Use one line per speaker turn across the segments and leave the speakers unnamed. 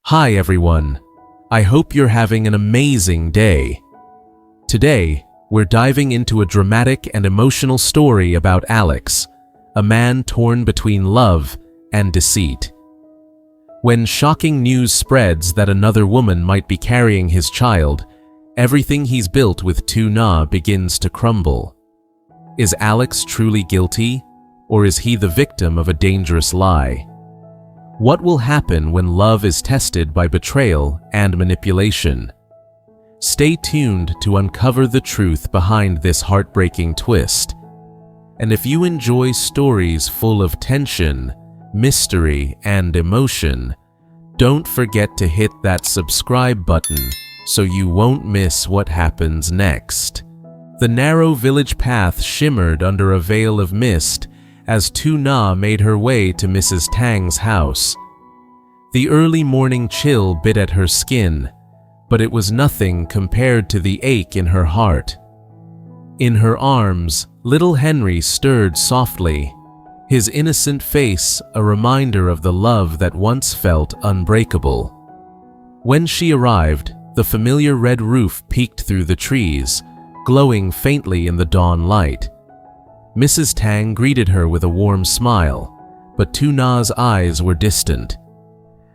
Hi everyone, I hope you're having an amazing day. Today, we're diving into a dramatic and emotional story about Alex, a man torn between love and deceit. When shocking news spreads that another woman might be carrying his child, everything he's built with Lytuna begins to crumble. Is Alex truly guilty, or is he the victim of a dangerous lie? What will happen when love is tested by betrayal and manipulation? Stay tuned to uncover the truth behind this heartbreaking twist. And if you enjoy stories full of tension, mystery, and emotion, don't forget to hit that subscribe button so you won't miss what happens next. The narrow village path shimmered under a veil of mist as Lytuna made her way to Mrs. Tang's house. The early morning chill bit at her skin, but it was nothing compared to the ache in her heart. In her arms, little Henry stirred softly, his innocent face a reminder of the love that once felt unbreakable. When she arrived, the familiar red roof peeked through the trees, glowing faintly in the dawn light. Mrs. Tang greeted her with a warm smile, but Lytuna's eyes were distant.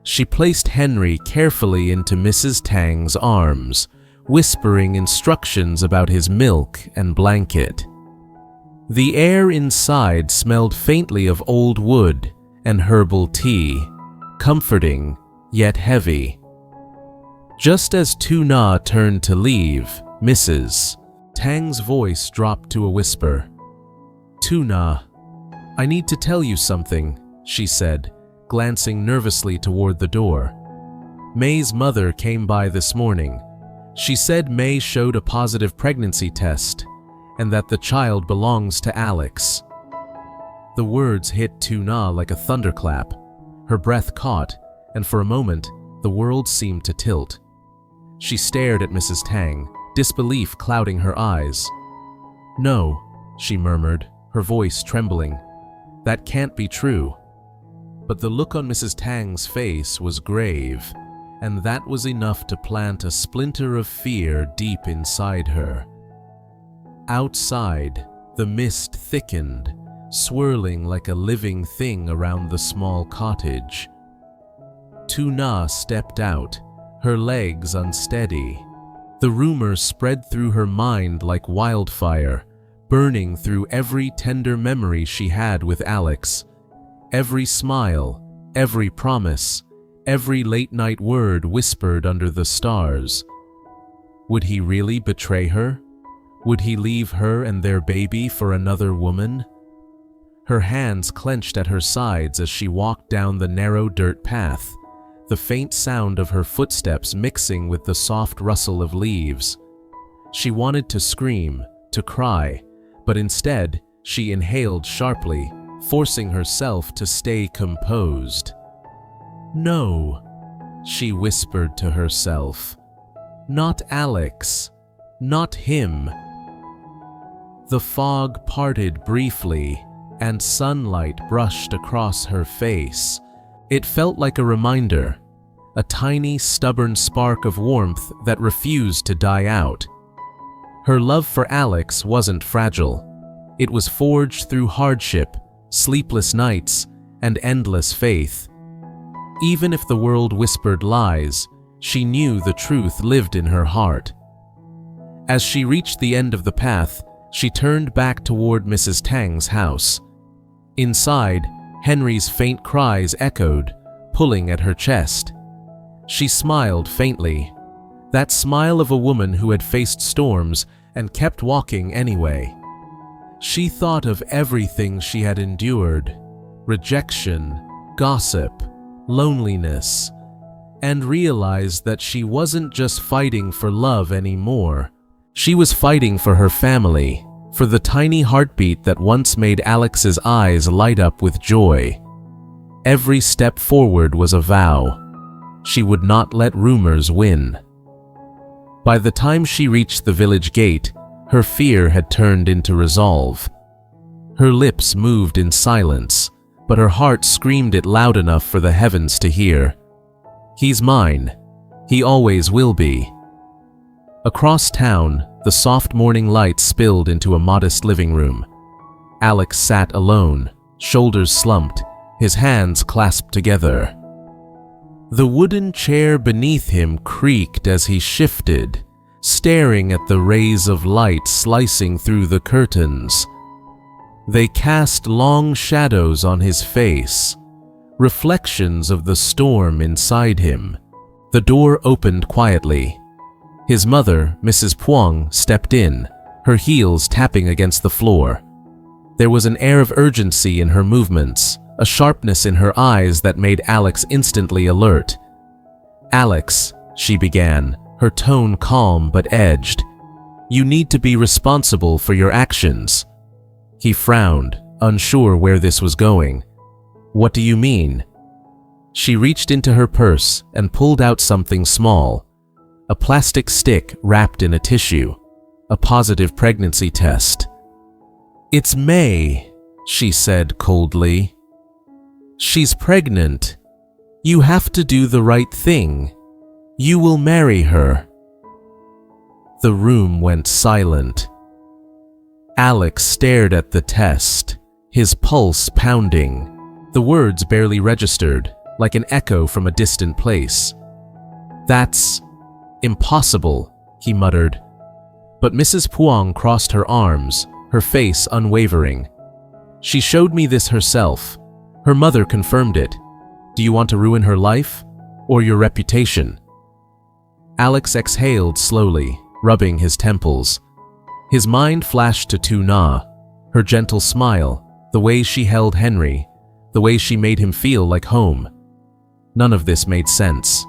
She placed Henry carefully into Mrs. Tang's arms, whispering instructions about his milk and blanket. The air inside smelled faintly of old wood and herbal tea, comforting yet heavy. Just as Lytuna turned to leave, Mrs. Tang's voice dropped to a whisper. "Lytuna, I need to tell you something," she said, glancing nervously toward the door. "May's mother came by this morning. She said May showed a positive pregnancy test, and that the child belongs to Alex." The words hit Lytuna like a thunderclap. Her breath caught, and for a moment, the world seemed to tilt. She stared at Mrs. Tang, disbelief clouding her eyes. "No," she murmured, her voice trembling. "That can't be true." But the look on Mrs. Tang's face was grave, and that was enough to plant a splinter of fear deep inside her. Outside, the mist thickened, swirling like a living thing around the small cottage. Lytuna stepped out, her legs unsteady. The rumor spread through her mind like wildfire, burning through every tender memory she had with Alex. Every smile, every promise, every late-night word whispered under the stars. Would he really betray her? Would he leave her and their baby for another woman? Her hands clenched at her sides as she walked down the narrow dirt path, the faint sound of her footsteps mixing with the soft rustle of leaves. She wanted to scream, to cry, but instead, she inhaled sharply, forcing herself to stay composed. "No," she whispered to herself. "Not Alex. Not him." The fog parted briefly, and sunlight brushed across her face. It felt like a reminder, a tiny, stubborn spark of warmth that refused to die out. Her love for Alex wasn't fragile. It was forged through hardship, sleepless nights, and endless faith. Even if the world whispered lies, she knew the truth lived in her heart. As she reached the end of the path, she turned back toward Mrs. Tang's house. Inside, Henry's faint cries echoed, pulling at her chest. She smiled faintly, that smile of a woman who had faced storms and kept walking anyway. She thought of everything she had endured: rejection, gossip, loneliness, and realized that she wasn't just fighting for love anymore. She was fighting for her family, for the tiny heartbeat that once made Alex's eyes light up with joy. Every step forward was a vow. She would not let rumors win. By the time she reached the village gate, her fear had turned into resolve. Her lips moved in silence, but her heart screamed it loud enough for the heavens to hear. He's mine. He always will be. Across town, the soft morning light spilled into a modest living room. Alex sat alone, shoulders slumped, his hands clasped together. The wooden chair beneath him creaked as he shifted, staring at the rays of light slicing through the curtains. They cast long shadows on his face, reflections of the storm inside him. The door opened quietly. His mother, Mrs. Puang, stepped in, her heels tapping against the floor. There was an air of urgency in her movements, a sharpness in her eyes that made Alex instantly alert. "Alex," she began, her tone calm but edged, "you need to be responsible for your actions." He frowned, unsure where this was going. "What do you mean?" She reached into her purse and pulled out something small, a plastic stick wrapped in a tissue, a positive pregnancy test. "It's May," she said coldly. "She's pregnant. You have to do the right thing. You will marry her." The room went silent. Alex stared at the test, his pulse pounding. The words barely registered, like an echo from a distant place. "That's impossible," he muttered. But Mrs. Puang crossed her arms, her face unwavering. "She showed me this herself. Her mother confirmed it. Do you want to ruin her life? Or your reputation?" Alex exhaled slowly, rubbing his temples. His mind flashed to Tuna, her gentle smile, the way she held Henry, the way she made him feel like home. None of this made sense.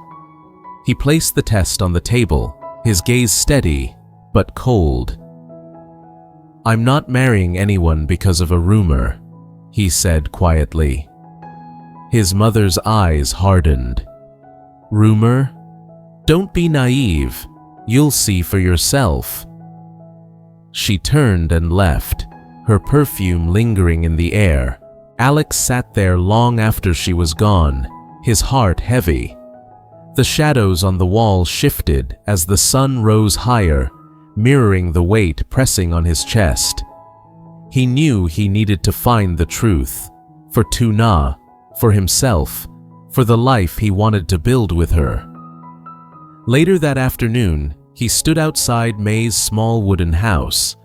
He placed the test on the table, his gaze steady, but cold. "I'm not marrying anyone because of a rumor," he said quietly. His mother's eyes hardened. "Rumor? Don't be naive. You'll see for yourself." She turned and left, her perfume lingering in the air. Alex sat there long after she was gone, his heart heavy. The shadows on the wall shifted as the sun rose higher, mirroring the weight pressing on his chest. He knew he needed to find the truth, for Tuna, for himself, for the life he wanted to build with her. Later that afternoon, he stood outside May's small wooden house.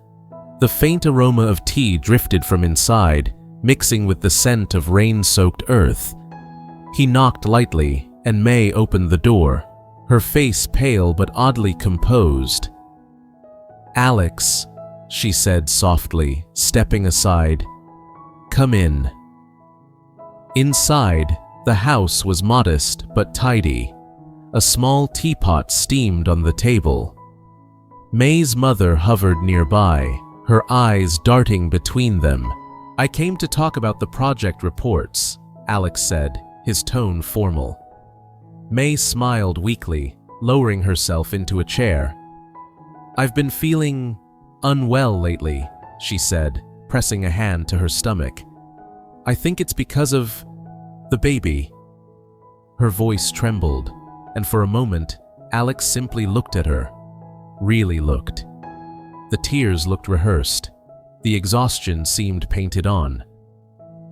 The faint aroma of tea drifted from inside, mixing with the scent of rain-soaked earth. He knocked lightly, and May opened the door, her face pale but oddly composed. "Alex," she said softly, stepping aside. "Come in." Inside, the house was modest but tidy. A small teapot steamed on the table. May's mother hovered nearby, her eyes darting between them. "I came to talk about the project reports," Alex said, his tone formal. May smiled weakly, lowering herself into a chair. "I've been feeling unwell lately," she said, pressing a hand to her stomach. "I think it's because of the baby." Her voice trembled, and for a moment, Alex simply looked at her. Really looked. The tears looked rehearsed. The exhaustion seemed painted on.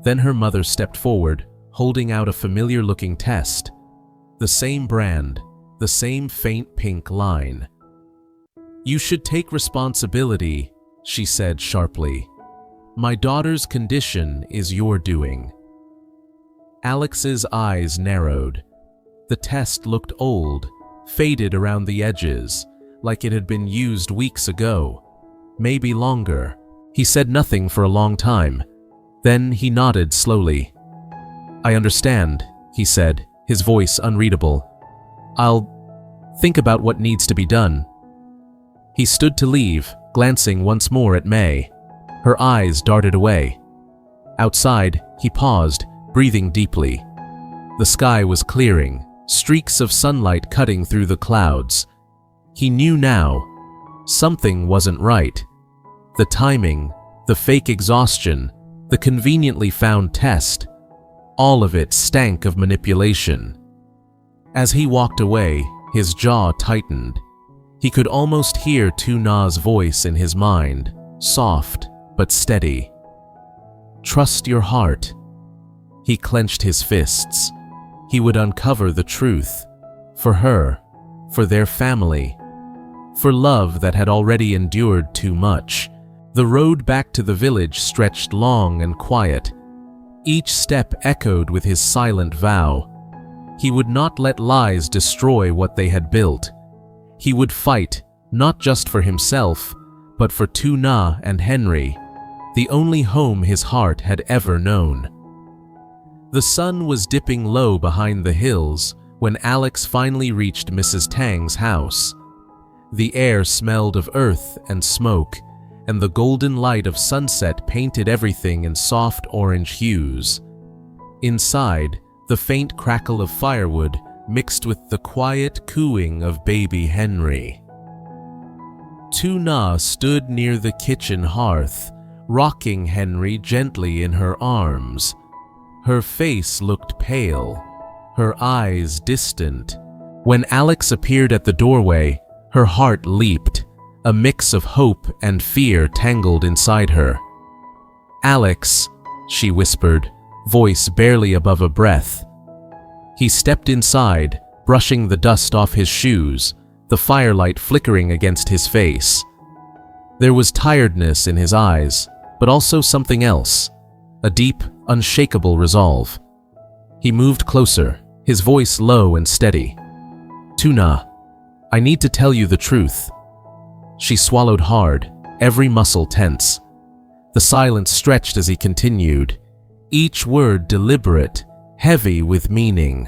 Then her mother stepped forward, holding out a familiar-looking test. The same brand, the same faint pink line. "You should take responsibility," she said sharply. "My daughter's condition is your doing." Alex's eyes narrowed. The test looked old, faded around the edges, like it had been used weeks ago, maybe longer. He said nothing for a long time. Then he nodded slowly. "I understand," he said, his voice unreadable. "I'll think about what needs to be done." He stood to leave, glancing once more at May. Her eyes darted away. Outside, he paused, breathing deeply. The sky was clearing, streaks of sunlight cutting through the clouds. He knew now, something wasn't right. The timing, the fake exhaustion, the conveniently found test, all of it stank of manipulation. As he walked away, his jaw tightened. He could almost hear Lytuna's voice in his mind, soft but steady. Trust your heart. He clenched his fists. He would uncover the truth. For her, for their family, for love that had already endured too much. The road back to the village stretched long and quiet. Each step echoed with his silent vow. He would not let lies destroy what they had built. He would fight, not just for himself, but for Lytuna and Henry, the only home his heart had ever known. The sun was dipping low behind the hills when Alex finally reached Mrs. Tang's house. The air smelled of earth and smoke, and the golden light of sunset painted everything in soft orange hues. Inside, the faint crackle of firewood mixed with the quiet cooing of baby Henry. Lytuna stood near the kitchen hearth, rocking Henry gently in her arms. Her face looked pale, her eyes distant. When Alex appeared at the doorway, her heart leaped. A mix of hope and fear tangled inside her. "Alex," she whispered, voice barely above a breath. He stepped inside, brushing the dust off his shoes, the firelight flickering against his face. There was tiredness in his eyes, but also something else, a deep, unshakable resolve. He moved closer, his voice low and steady. "Lytuna, I need to tell you the truth." She swallowed hard, every muscle tense. The silence stretched as he continued, each word deliberate, heavy with meaning.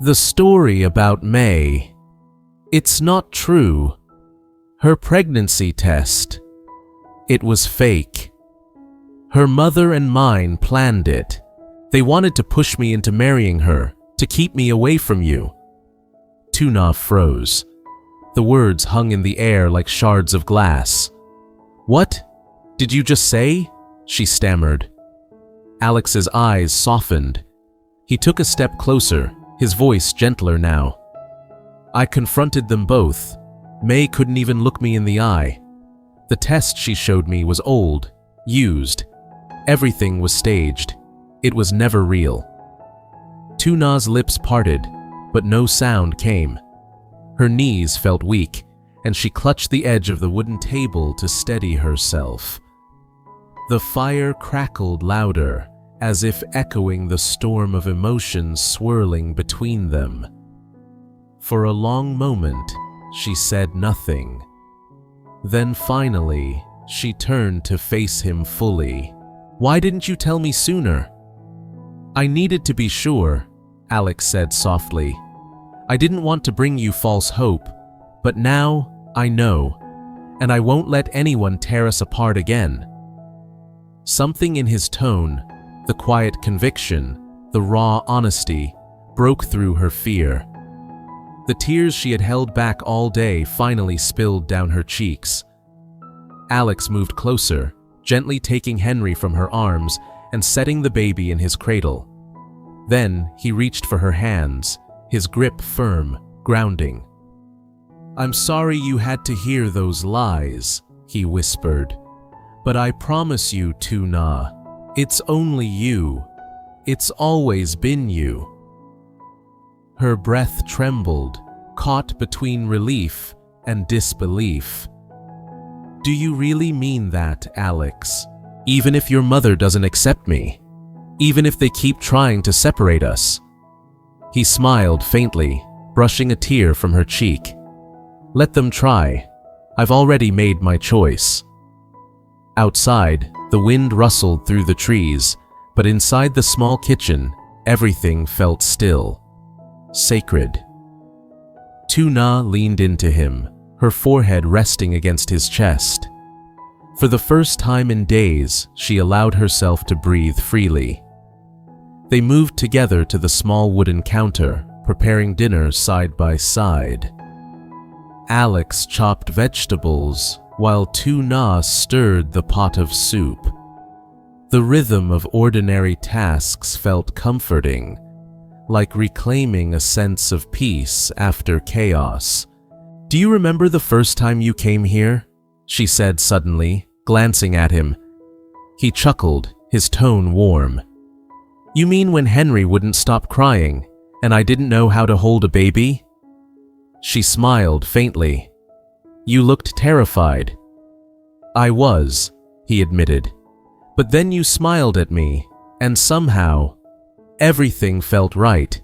"The story about May, it's not true. Her pregnancy test, it was fake. Her mother and mine planned it. They wanted to push me into marrying her, to keep me away from you." Lytuna froze. The words hung in the air like shards of glass. "What? Did you just say?" she stammered. Alex's eyes softened. He took a step closer, his voice gentler now. "I confronted them both. May couldn't even look me in the eye. The test she showed me was old, used. Everything was staged. It was never real." Lytuna's lips parted, but no sound came. Her knees felt weak, and she clutched the edge of the wooden table to steady herself. The fire crackled louder, as if echoing the storm of emotions swirling between them. For a long moment, she said nothing. Then finally, she turned to face him fully. "Why didn't you tell me sooner?" "I needed to be sure," Alex said softly. "I didn't want to bring you false hope, but now I know, and I won't let anyone tear us apart again." Something in his tone, the quiet conviction, the raw honesty, broke through her fear. The tears she had held back all day finally spilled down her cheeks. Alex moved closer, gently taking Henry from her arms and setting the baby in his cradle. Then he reached for her hands, his grip firm, grounding. "I'm sorry you had to hear those lies," he whispered. "But I promise you, Lytuna, it's only you. It's always been you." Her breath trembled, caught between relief and disbelief. "Do you really mean that, Alex? Even if your mother doesn't accept me? Even if they keep trying to separate us?" He smiled faintly, brushing a tear from her cheek. "Let them try. I've already made my choice." Outside, the wind rustled through the trees, but inside the small kitchen, everything felt still. Sacred. Lytuna leaned into him, her forehead resting against his chest. For the first time in days, she allowed herself to breathe freely. They moved together to the small wooden counter, preparing dinner side by side. Alex chopped vegetables, while Lytuna stirred the pot of soup. The rhythm of ordinary tasks felt comforting, like reclaiming a sense of peace after chaos. "Do you remember the first time you came here?" she said suddenly, glancing at him. He chuckled, his tone warm. "You mean when Henry wouldn't stop crying, and I didn't know how to hold a baby?" She smiled faintly. "You looked terrified." "I was," he admitted. "But then you smiled at me, and somehow, everything felt right."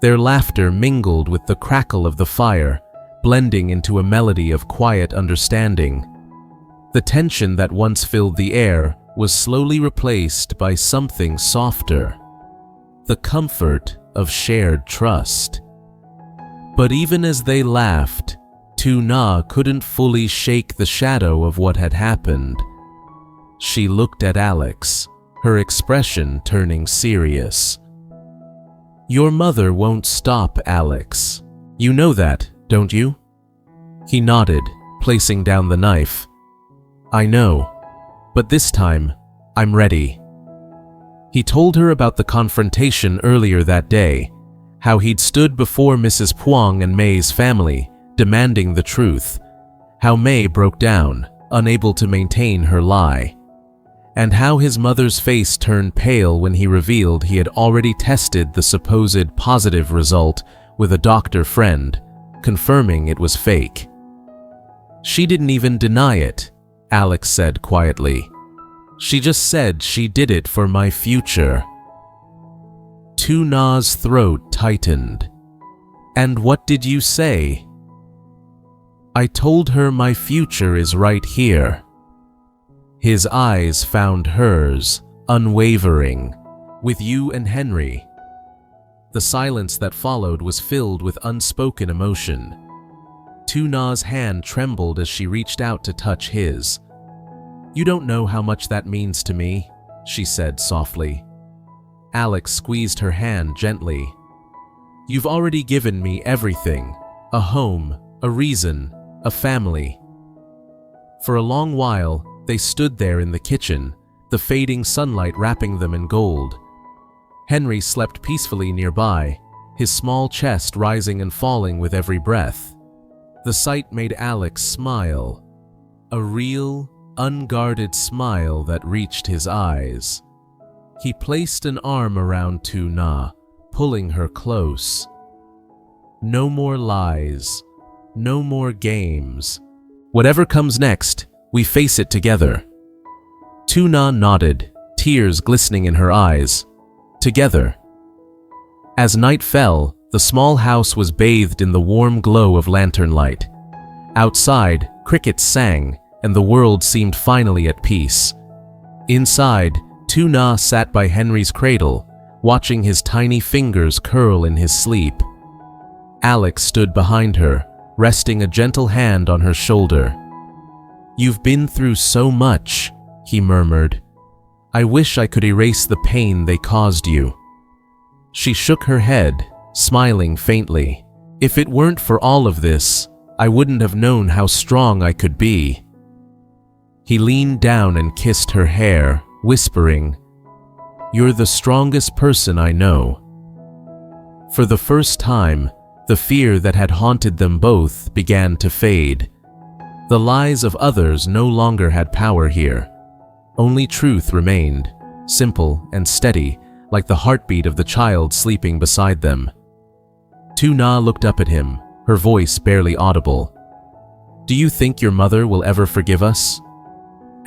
Their laughter mingled with the crackle of the fire, blending into a melody of quiet understanding. The tension that once filled the air was slowly replaced by something softer, the comfort of shared trust. But even as they laughed, Lytuna couldn't fully shake the shadow of what had happened. She looked at Alex, her expression turning serious. "Your mother won't stop, Alex. You know that, don't you?" He nodded, placing down the knife. "I know, but this time, I'm ready." He told her about the confrontation earlier that day, how he'd stood before Mrs. Puang and May's family, demanding the truth, how May broke down, unable to maintain her lie, and how his mother's face turned pale when he revealed he had already tested the supposed positive result with a doctor friend, confirming it was fake. "She didn't even deny it," Alex said quietly. "She just said she did it for my future." Lytuna's throat tightened. "And what did you say?" "I told her my future is right here." His eyes found hers, unwavering. "With you and Henry." The silence that followed was filled with unspoken emotion. Lytuna's hand trembled as she reached out to touch his. "You don't know how much that means to me," she said softly. Alex squeezed her hand gently. "You've already given me everything, a home, a reason, a family." For a long while, they stood there in the kitchen, the fading sunlight wrapping them in gold. Henry slept peacefully nearby, his small chest rising and falling with every breath. The sight made Alex smile, a real, unguarded smile that reached his eyes. He placed an arm around Lytuna, pulling her close. "No more lies, no more games. Whatever comes next, we face it together." Lytuna nodded, tears glistening in her eyes. Together. As night fell, the small house was bathed in the warm glow of lantern light. Outside, crickets sang, and the world seemed finally at peace. Inside, Lytuna sat by Henry's cradle, watching his tiny fingers curl in his sleep. Alex stood behind her, resting a gentle hand on her shoulder. "You've been through so much," he murmured. "I wish I could erase the pain they caused you." She shook her head, smiling faintly. "If it weren't for all of this, I wouldn't have known how strong I could be." He leaned down and kissed her hair, whispering, "You're the strongest person I know." For the first time, the fear that had haunted them both began to fade. The lies of others no longer had power here. Only truth remained, simple and steady, like the heartbeat of the child sleeping beside them. Lytuna looked up at him, her voice barely audible. "Do you think your mother will ever forgive us?"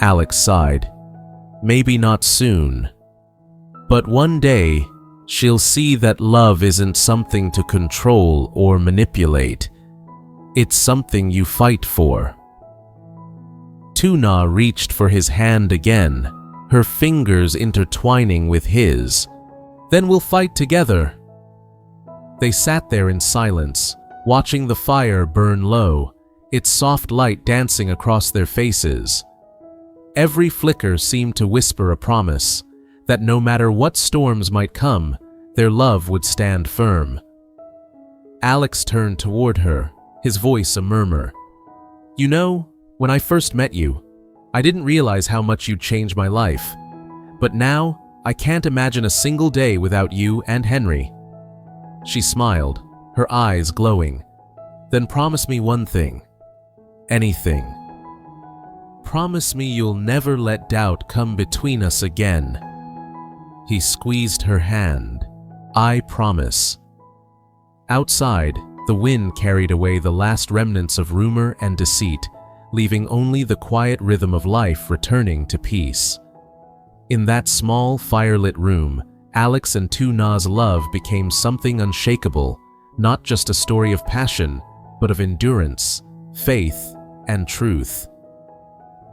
Alex sighed. "Maybe not soon. But one day, she'll see that love isn't something to control or manipulate. It's something you fight for." Lytuna reached for his hand again, her fingers intertwining with his. "Then we'll fight together." They sat there in silence, watching the fire burn low, its soft light dancing across their faces. Every flicker seemed to whisper a promise that no matter what storms might come, their love would stand firm. Alex turned toward her, his voice a murmur. "You know, when I first met you, I didn't realize how much you'd change my life. But now, I can't imagine a single day without you and Henry." She smiled, her eyes glowing. "Then promise me one thing." "Anything." "Promise me you'll never let doubt come between us again." He squeezed her hand. "I promise." Outside, the wind carried away the last remnants of rumor and deceit, leaving only the quiet rhythm of life returning to peace. In that small, firelit room, Alex and Tuna's love became something unshakable, not just a story of passion, but of endurance, faith, and truth.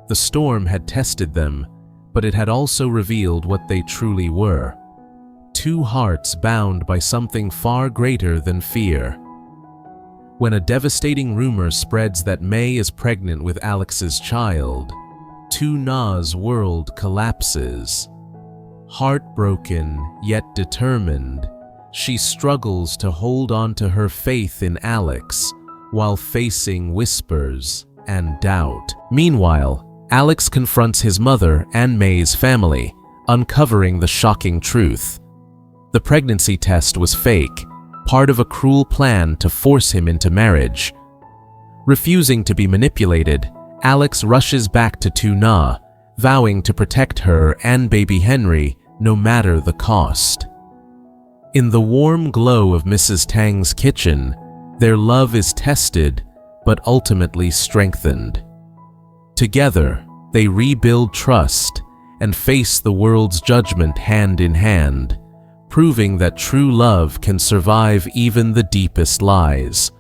The storm had tested them, but it had also revealed what they truly were. Two hearts bound by something far greater than fear. When a devastating rumor spreads that May is pregnant with Alex's child, Tuna's world collapses. Heartbroken yet determined, she struggles to hold on to her faith in Alex while facing whispers and doubt. Meanwhile, Alex confronts his mother and May's family, uncovering the shocking truth. The pregnancy test was fake, part of a cruel plan to force him into marriage. Refusing to be manipulated, Alex rushes back to Tuna, vowing to protect her and baby Henry no matter the cost. In the warm glow of Mrs. Tang's kitchen, their love is tested but ultimately strengthened. Together, they rebuild trust and face the world's judgment hand in hand, proving that true love can survive even the deepest lies.